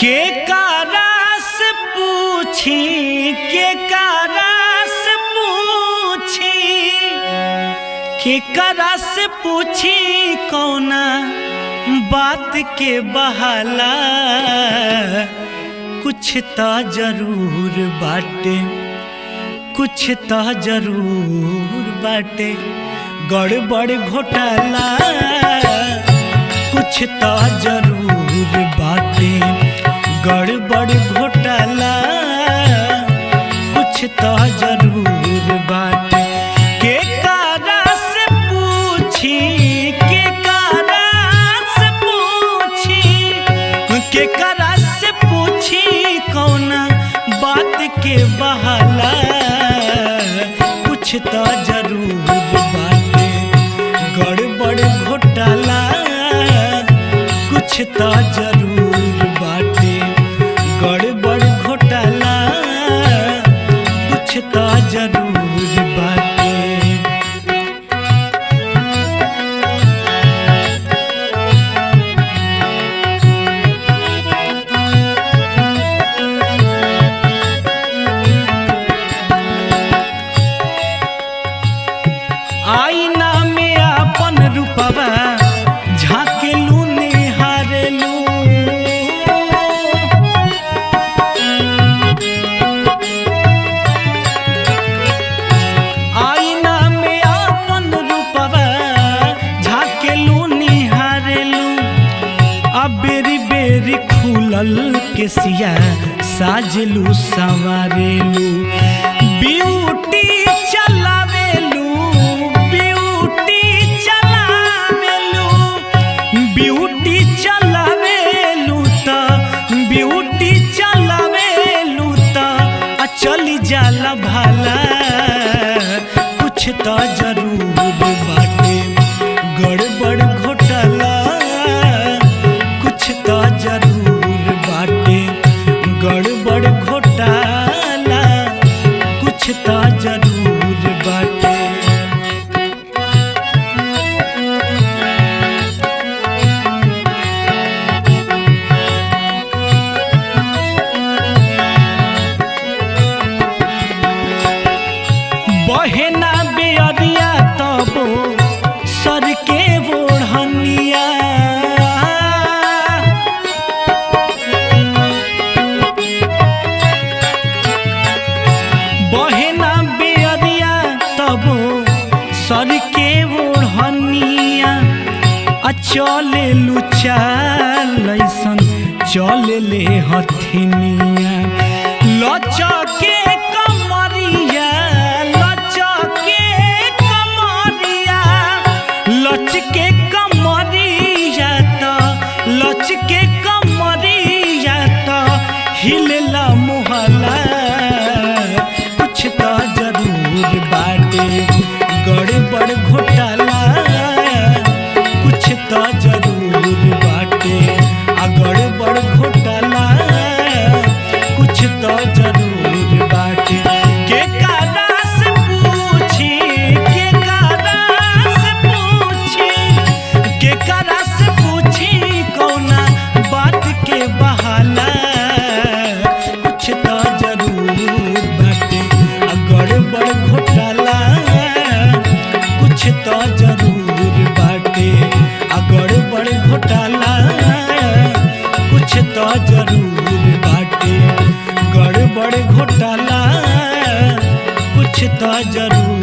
के कारस पूछी के कारस पूछी के कारस पूछी कौना बात के बहाला कुछ तो जरूर बाटे कुछ तो जरूर बाटे गड़बड़ घोटाला कुछ तो जरूर बाटे गड़बड़ घोटाला कुछ तो जरूर बाटे के कारस पूछी के कारस पूछी के कारस पूछी कौना बात के बहाला कुछ तो जरूर बाटे गड़बड़ घोटाला कुछ तो जरूर बाटे गड़बड़ घोटाला कुछ तो जरूर बाटे। आईना में अपन रूपवा झाँकेलू निहारेलू आईना में अपन रूपवा झाँकेलू निहारेलू अब बेरी बेरी खुलल केसिया साजलू संवारेलू ब्यूटी चलावेलू ब्यूटी चलावेलू ब्यूटी चलावेलू त ब्यूटी चलावेलू त चली जाला भाला कुछ तो जरूर बाटे गड़बड़ घोटाला कुछ तो जरूर बाटे गड़बड़ घोटाला कुछ तो जरूर बाटे। बहेना बेअरिया तबो सर के ओढ़निया बहेना बेअरिया तबो सर के ओढ़निया चले लुचालैसन चले ले हथिनिया लचके कमरिया लचके कमरिया लचके कमरिया त लचके कमरिया त हिलला मोहला कुछ तो जरूर बाटे गड़बड़ घोटाला कुछ तो जरूर बाटे गड़बड़ घोटाला कुछ तो जरूर बाटे के कारस पूछी के कारस पूछी के कारस पूछी कौना बात के बहाला कुछ तो जरूर बाटे गड़बड़ घोटाला कुछ तो जरूर बाटे गड़बड़ घोटाला कुछ तो जरूर बाटे गड़बड़ घोटाला कुछ तो जरूर